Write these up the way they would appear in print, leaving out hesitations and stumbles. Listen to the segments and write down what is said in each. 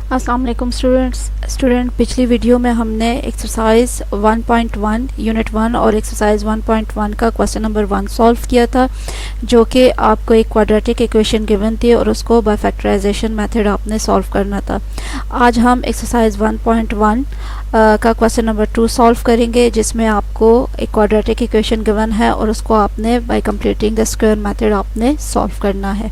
अस्सलाम वालेकुम स्टूडेंट पिछली वीडियो में हमने एक्सरसाइज 1.1 यूनिट 1 और एक्सरसाइज 1.1 का क्वेश्चन नंबर 1 सॉल्व किया था, जो कि आपको एक क्वाड्रेटिक इक्वेशन गिवन थी और उसको बाय फैक्टराइजेशन मेथड आपने सॉल्व करना था। आज हम एक्सरसाइज 1.1 का क्वेश्चन नंबर 2 सॉल्व करेंगे, जिसमें आपको एक क्वाड्रेटिक इक्वेशन गिवन है और उसको आपने bye completing the square method आपने सॉल्व करना है।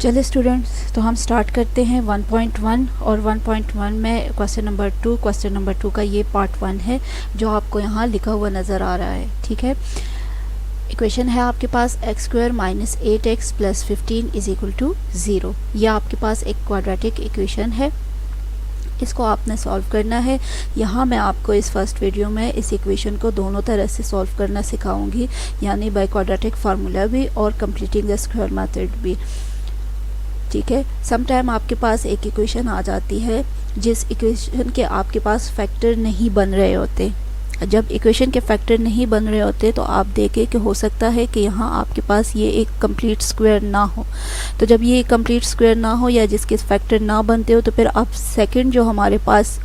चलिए स्टूडेंट्स, तो हम स्टार्ट करते हैं 1.1 और 1.1 में क्वेश्चन नंबर 2 का ये पार्ट 1 है जो आपको यहाँ लिखा हुआ नज़र आ रहा है। ठीक है, इक्वेशन है आपके पास x² minus 8x plus 15 is equal to 0। यह आपके पास एक क्वाड्रेटिक इक्वेशन है, इसको आपने सॉल्व करना है। यहाँ मैं आपको इस फर्स्ट वीडियो में इस इक्वेशन को दोनों तरह से सॉल्व करना सिखाऊंगी, यानी बाय क्वाड्रेटिक फार्मूला भी और कंप्लीटिंग द स्क्वायर मेथड भी। ठीक है, समटाइम आपके पास एक इक्वेशन आ जाती है जिस इक्वेशन के आपके पास फैक्टर नहीं बन रहे होते। जब इक्वेशन के फैक्टर नहीं बन रहे होते तो आप देखें कि हो सकता है कि यहाँ आपके पास ये एक कंप्लीट स्क्वायर ना हो। तो जब ये कंप्लीट स्क्वायर ना हो या जिसके फैक्टर ना बनते हो, तो फिर आप सेकंड जो हमारे पास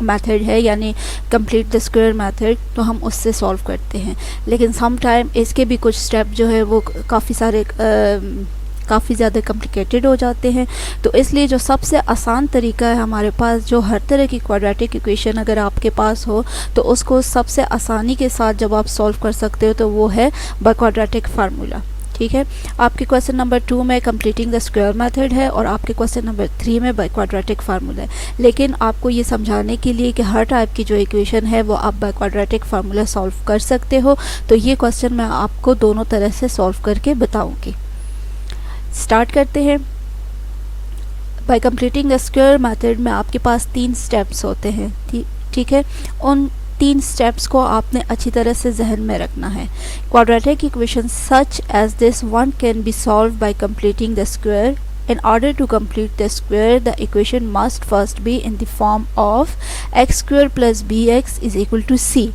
मेथड है, यानी कंप्लीट द स्क्वायर मेथड, तो हम उससे सॉल्व करते हैं। लेकिन सम टाइम इसके भी कुछ स्टेप जो है वो काफ़ी ज़्यादा कॉम्प्लिकेटेड हो जाते हैं। तो इसलिए जो सबसे आसान तरीका है हमारे पास, जो हर तरह की क्वाड्रेटिक इक्वेशन अगर आपके पास हो तो उसको सबसे आसानी के साथ जब आप सॉल्व कर सकते हो, तो वो है बाय क्वाड्रेटिक फार्मूला। ठीक है, आपके क्वेश्चन नंबर 2 में कंप्लीटिंग द स्क्वायर मेथड है और आपके क्वेश्चन नंबर 3 में बाय क्वाड्रेटिक फार्मूला है। लेकिन आपको ये समझाने के लिए कि हर टाइप की जो इक्वेशन है वो आप बाय क्वाड्रेटिक फार्मूला सॉल्व कर सकते हो, तो ये क्वेश्चन मैं आपको दोनों तरह से सॉल्व करके बताऊँगी। स्टार्ट करते हैं। Bye completing the square method में आपके पास 3 स्टेप्स होते हैं। ठीक है, उन 3 स्टेप्स को आपने अच्छी तरह से जहन में रखना है। Quadratic equation such as this one can be solve by completing the square. In order to complete the square, the equation must first be in the form of x² plus bx is equal to c।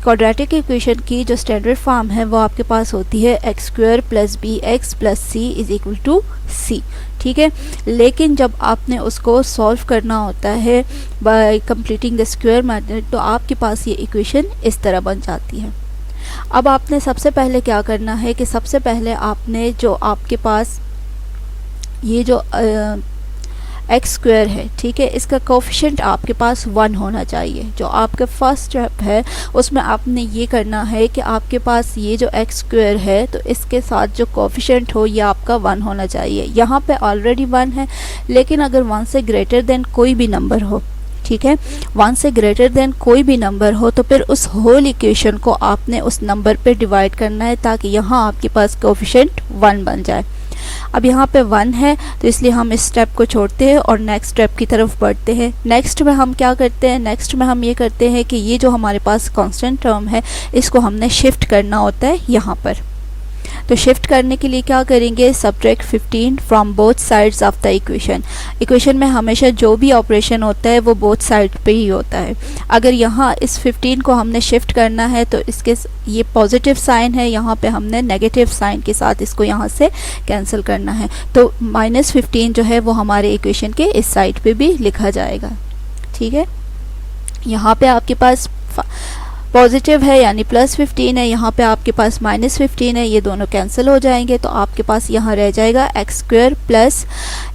Quadratic equation की जो standard form है वो आपके पास होती है x² plus b x plus c is equal to c. ठीक है, लेकिन जब आपने उसको सॉल्व करना होता है bye completing the square method, तो आपके पास ये इक्वेशन इस तरह बन जाती है। अब आपने सबसे पहले क्या करना है कि सबसे पहले आपने जो आपके पास ये जो x² है, ठीक है, इसका कोफिशिएंट आपके पास 1 होना चाहिए। जो आपका फर्स्ट स्टेप है उसमें आपने ये करना है कि आपके पास ये जो x² है, तो इसके साथ जो कोफिशिएंट हो ये आपका 1 होना चाहिए। यहाँ पे ऑलरेडी 1 है, लेकिन अगर 1 से ग्रेटर देन कोई भी नंबर हो, ठीक है, 1 से ग्रेटर देन कोई भी नंबर हो, तो फिर उस होल इक्वेशन को आपने उस नंबर पे डिवाइड करना है ताकि यहाँ आपके पास कोफिशिएंट 1 बन जाए। अब यहाँ पे 1 है, तो इसलिए हम इस स्टेप को छोड़ते हैं और नेक्स्ट स्टेप की तरफ बढ़ते हैं। नेक्स्ट में हम क्या करते हैं, नेक्स्ट में हम ये करते हैं कि ये जो हमारे पास कांस्टेंट टर्म है इसको हमने शिफ्ट करना होता है यहाँ पर। तो शिफ्ट करने के लिए क्या करेंगे, subtract 15 from both sides of the equation. Equation में हमेशा जो भी ऑपरेशन होता है वो बोथ साइड पे ही होता है। अगर यहाँ इस 15 को हमने शिफ्ट करना है तो इसके ये पॉजिटिव साइन है, यहाँ पे हमने नेगेटिव साइन के साथ इसको यहाँ से कैंसिल करना है। तो -15 जो है वो हमारे इक्वेशन के इस साइड पे भी लिखा जाएगा। ठीक है, यहाँ पे आपके पास पॉजिटिव है यानी +15 है, यहाँ पे आपके पास -15 है, ये दोनों कैंसिल हो जाएंगे। तो आपके पास यहाँ रह जाएगा x² plus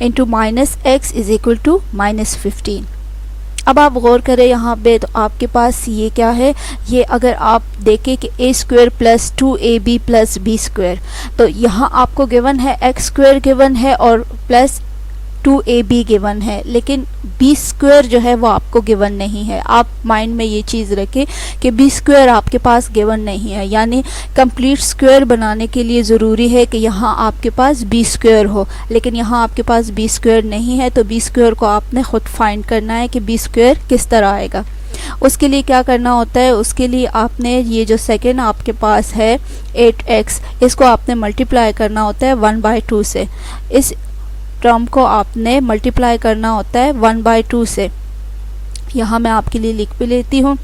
into minus x is equal to -15। अब आप गौर करें यहाँ पे, तो आपके पास ये क्या है, ये अगर आप देखें कि a² plus 2ab plus b², तो यहाँ आपको गिवन है x² गिवन है और प्लस 2ab गिवन है, लेकिन b² जो है वो आपको गिवन नहीं है। आप माइंड में ये चीज़ रखें कि b² आपके पास गिवन नहीं है, यानी कंप्लीट स्क्वायर बनाने के लिए ज़रूरी है कि यहाँ आपके पास b² हो, लेकिन यहाँ आपके पास b² नहीं है। तो b² को आपने ख़ुद फाइंड करना है कि b² किस तरह आएगा। उसके लिए क्या करना होता है, उसके लिए आपने ये जो सेकेंड आपके पास है 8x, इसको आपने मल्टीप्लाई करना होता है 1/2 से। इस टर्म को आपने मल्टीप्लाई करना होता है 1/2 से। यहाँ मैं आपके लिए लिख भी लेती हूँ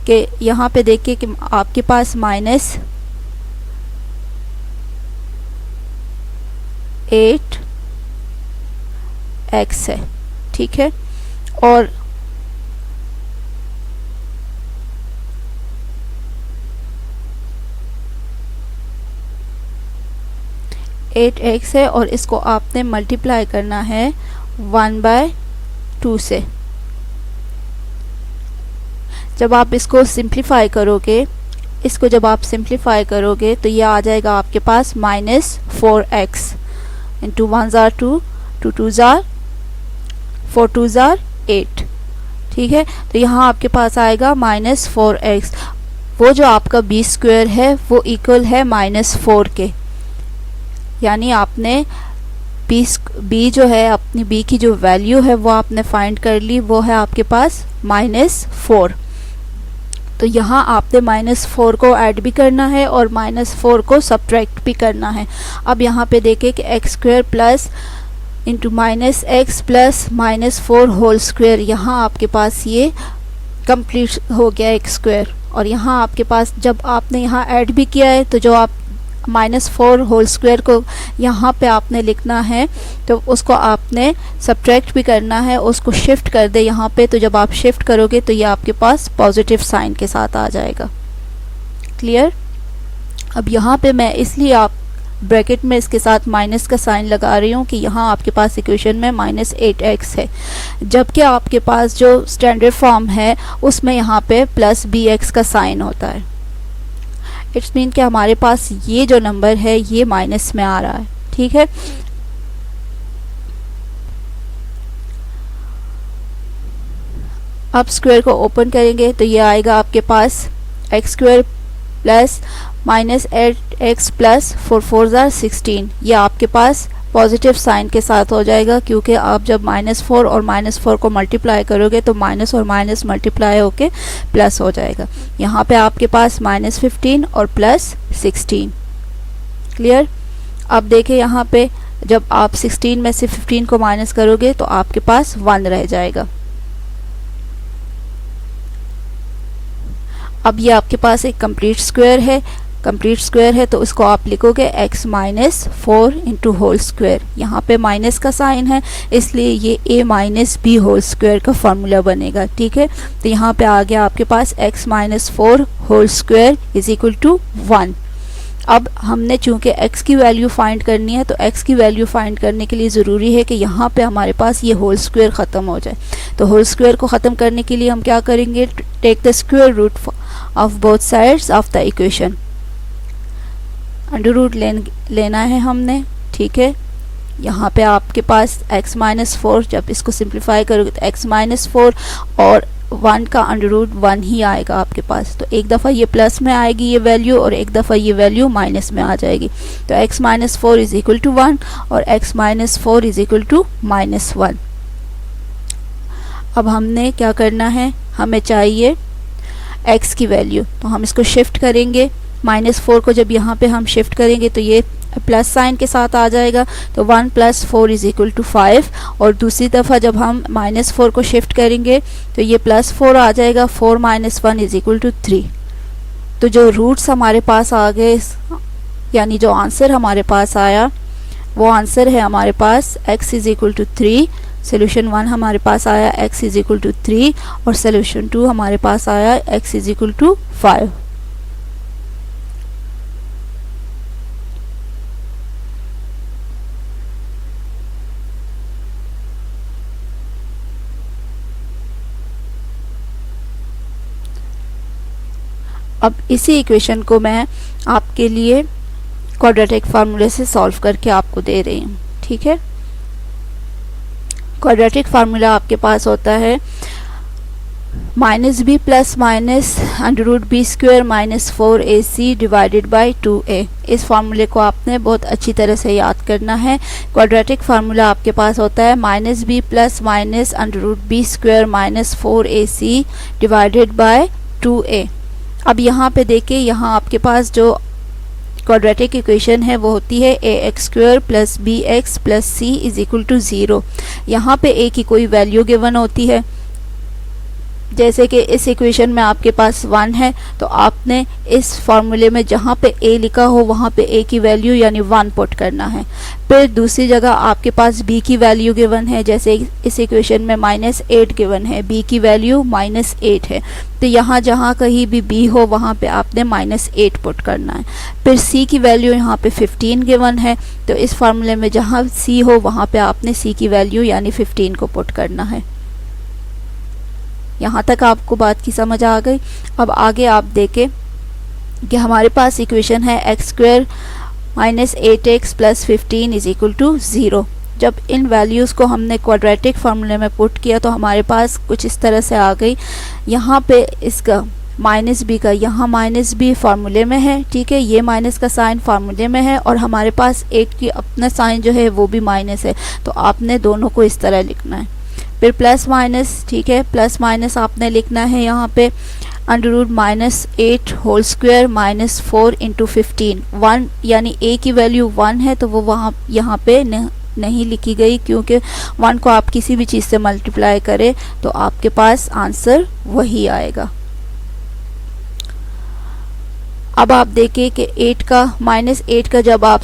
कि यहाँ पे देखिए कि आपके पास 8x है, ठीक है। और एट एक्स है और इसको आपने मल्टीप्लाई करना है 1/2 से। जब आप इसको सिंप्लीफाई करोगे, जब आप सिंप्लीफाई करोगे तो ये आ जाएगा आपके पास -4x इंटू 1 ज़ार 2, 2 2 ज़ार 4 2 ज़ार 8, ठीक है। तो यहाँ आपके पास आएगा -4x। वो जो आपका b स्क्वायर है वो इक्वल है -4 के, यानी आपने b जो है, अपनी b की जो वैल्यू है वो आपने फाइंड कर ली, वो है आपके पास -4। तो यहाँ आपने -4 को ऐड भी करना है और -4 को सब्ट्रैक्ट भी करना है। अब यहाँ पे देखें कि x square plus into -x plus -4 whole square, यहाँ आपके पास ये कंप्लीट हो गया एक्स स्क्वायर। और यहाँ आपके पास जब आपने यहाँ ऐड भी किया है तो जो आप -4 होल स्क्वायर को यहाँ पे आपने लिखना है तो उसको आपने सब्ट्रैक्ट भी करना है, उसको शिफ्ट कर दे यहाँ पे। तो जब आप शिफ्ट करोगे तो ये आपके पास पॉजिटिव साइन के साथ आ जाएगा। क्लियर? अब यहाँ पे मैं इसलिए आप ब्रैकेट में इसके साथ माइनस का साइन लगा रही हूँ कि यहाँ आपके पास इक्वेशन में -8x है, जबकि आपके पास जो स्टैंडर्ड फॉर्म है उसमें यहाँ पे +bx का साइन होता है। इट्स मीन कि हमारे पास ये जो नंबर है ये माइनस में आ रहा है, ठीक है। अब स्क्वायर को ओपन करेंगे तो ये आएगा आपके पास x square plus -8x plus 4 4 ज़ार 16। ये आपके पास पॉजिटिव साइन के साथ हो जाएगा, क्योंकि आप जब -4 और -4 को मल्टीप्लाई करोगे तो माइनस और माइनस मल्टीप्लाई होके प्लस हो जाएगा। यहाँ पे आपके पास -15 और +16। क्लियर? अब देखिए यहाँ पे जब आप 16 में से 15 को माइनस करोगे तो आपके पास 1 रह जाएगा। अब ये आपके पास एक कंप्लीट स्क्वायर है, तो इसको आप लिखोगे x -4 इंटू होल स्क्वायर। यहाँ पे माइनस का साइन है इसलिए ये a minus b whole square का फॉर्मूला बनेगा, ठीक है। तो यहाँ पे आ गया आपके पास x -4 whole square is equal to 1। अब हमने चूंकि x की वैल्यू फाइंड करनी है तो x की वैल्यू फाइंड करने के लिए ज़रूरी है कि यहाँ पे हमारे पास ये होल स्क्वायर ख़त्म हो जाए। तो होल स्क्वायर को ख़त्म करने के लिए हम क्या करेंगे, take the square root of both sides of the equation. Under root लेना है हमने, ठीक है। यहाँ पे आपके पास x -4, जब इसको सिंप्लीफाई करोगे तो x -4 और 1 का अंडर रूट 1 ही आएगा आपके पास। तो एक दफ़ा ये प्लस में आएगी ये वैल्यू और एक दफ़ा ये वैल्यू माइनस में आ जाएगी। तो x -4 इज इक्वल टू 1 और x -4 इज इक्वल टू -1। अब हमने क्या करना है, हमें चाहिए x की वैल्यू, तो हम इसको शिफ्ट करेंगे। -4 को जब यहाँ पे हम शिफ्ट करेंगे तो ये प्लस साइन के साथ आ जाएगा, तो 1 + 4 इज इक्वल टू 5। और दूसरी दफ़ा जब हम -4 को शिफ्ट करेंगे तो ये +4 आ जाएगा, 4 - 1 इज इक्वल टू 3। तो जो रूट्स हमारे पास आ गए, यानी जो आंसर हमारे पास आया वो आंसर है हमारे पास x is equal to 3। Solution 1 हमारे पास आया x इज इक्वल टू 3 और सोल्यूशन 2 हमारे पास आया x इज इक्वल टू 5। अब इसी इक्वेशन को मैं आपके लिए क्वाड्रेटिक फार्मूले से सॉल्व करके आपको दे रही हूँ, ठीक है। क्वाड्रेटिक फार्मूला आपके पास होता है -b plus minus √b square -4ac divided by 2a। इस फार्मूले को आपने बहुत अच्छी तरह से याद करना है। क्वाड्रेटिक फार्मूला आपके पास होता है -b plus minus √b square -4ac divided by 2a। अब यहाँ पे देखिए, यहाँ आपके पास जो क्वाड्रेटिक इक्वेशन है वो होती है ax square plus bx plus c is equal to 0। यहाँ पे a की कोई वैल्यू गिवन होती है जैसे कि इस इक्वेशन में आपके पास 1 है, तो आपने इस फार्मूले में जहाँ पे a लिखा हो वहाँ पे a की वैल्यू यानी 1 पुट करना है। फिर दूसरी जगह आपके पास b की वैल्यू गिवन है, जैसे इस इक्वेशन में -8 गिवन है, b की वैल्यू -8 है, तो यहाँ जहाँ कहीं भी b हो वहाँ पे आपने -8 पुट करना है। फिर c की वैल्यू यहाँ पे 15 गिवन है, तो इस फार्मूले में जहाँ c हो वहाँ पे आपने c की वैल्यू यानी 15 को पुट करना है। यहाँ तक आपको बात की समझ आ गई। अब आगे आप देखें कि हमारे पास इक्वेशन है x² -8x + 15 = 0। जब इन वैल्यूज़ को हमने क्वाड्रेटिक फार्मूले में पुट किया तो हमारे पास कुछ इस तरह से आ गई। यहाँ पे इसका -b का यहाँ -b फार्मूले में है, ठीक है, ये माइनस का साइन फार्मूले में है, और हमारे पास 8 की अपना साइन जो है वो भी माइनस है, तो आपने दोनों को इस तरह लिखना है। फिर प्लस माइनस, ठीक है, प्लस माइनस आपने लिखना है यहाँ पे √-8 होल स्क्वायर -4 × 15। 1 यानी a की वैल्यू 1 है तो वो वहाँ यहाँ पे नहीं लिखी गई, क्योंकि 1 को आप किसी भी चीज़ से मल्टीप्लाई करें तो आपके पास आंसर वही आएगा। अब आप देखिए कि 8 का जब आप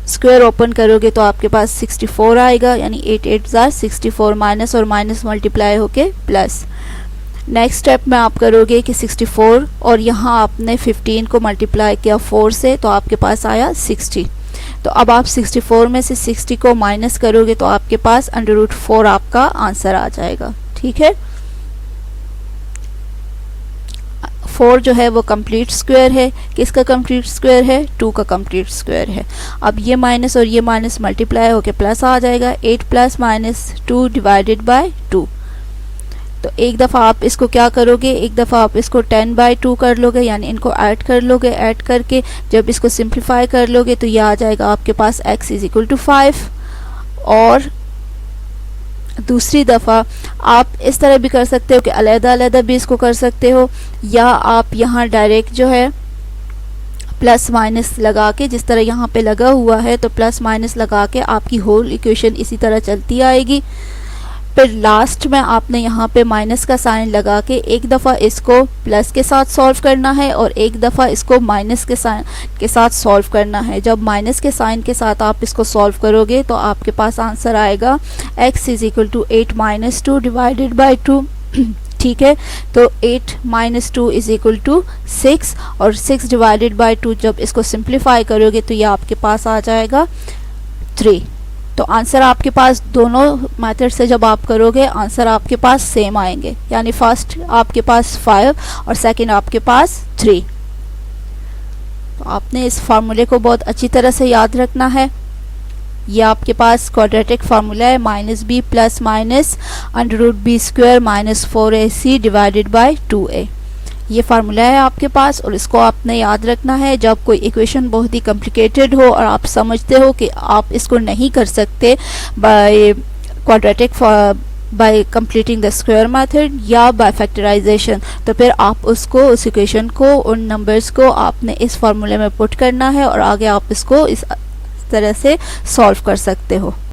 स्क्वायर ओपन करोगे तो आपके पास 64 आएगा, यानी 8 8 64, माइनस और माइनस मल्टीप्लाई होके प्लस। नेक्स्ट स्टेप में आप करोगे कि 64 और यहाँ आपने 15 को मल्टीप्लाई किया 4 से, तो आपके पास आया 60। तो अब आप 64 में से 60 को माइनस करोगे तो आपके पास √4 आपका आंसर आ जाएगा, ठीक है। 4 जो है वो कंप्लीट स्क्वायर है। किसका कंप्लीट स्क्वायर है? 2 का कंप्लीट स्क्वायर है। अब ये माइनस और ये माइनस मल्टीप्लाई होके प्लस आ जाएगा, 8 + -2 / 2। तो एक दफ़ा आप इसको क्या करोगे, एक दफ़ा आप इसको 10/2 कर लोगे, यानी इनको ऐड कर लोगे। ऐड करके जब इसको सिंप्लीफाई कर लोगे तो ये आ जाएगा आपके पास x = 5। और दूसरी दफ़ा आप इस तरह भी कर सकते हो कि अलग-अलग भी इसको कर सकते हो, या आप यहाँ डायरेक्ट जो है प्लस माइनस लगा के, जिस तरह यहाँ पे लगा हुआ है तो प्लस माइनस लगा के आपकी होल इक्वेशन इसी तरह चलती आएगी। फिर लास्ट में आपने यहाँ पे माइनस का साइन लगा के एक दफ़ा इसको प्लस के साथ सॉल्व करना है और एक दफ़ा इसको माइनस के साइन के साथ सॉल्व करना है। जब माइनस के साइन के साथ आप इसको सॉल्व करोगे तो आपके पास आंसर आएगा x = 8 - 2 / 2। ठीक है, तो 8 - 2 = 6 और 6 / 2 जब इसको सिंप्लीफाई करोगे तो ये आपके पास आ जाएगा 3। तो आंसर आपके पास दोनों मेथड से जब आप करोगे आंसर आपके पास सेम आएंगे, यानी फर्स्ट आपके पास 5 और सेकंड आपके पास 3। तो आपने इस फार्मूले को बहुत अच्छी तरह से याद रखना है। ये आपके पास क्वाड्रेटिक फार्मूला है, -b + √b² - 4ac / 2a। ये फार्मूला है आपके पास और इसको आपने याद रखना है। जब कोई इक्वेशन बहुत ही कॉम्प्लिकेटेड हो और आप समझते हो कि आप इसको नहीं कर सकते bye completing the square method या बाय फैक्टराइजेशन, तो फिर आप उसको उस इक्वेशन को उन नंबर्स को आपने इस फार्मूले में पुट करना है और आगे आप इसको इस तरह से सॉल्व कर सकते हो।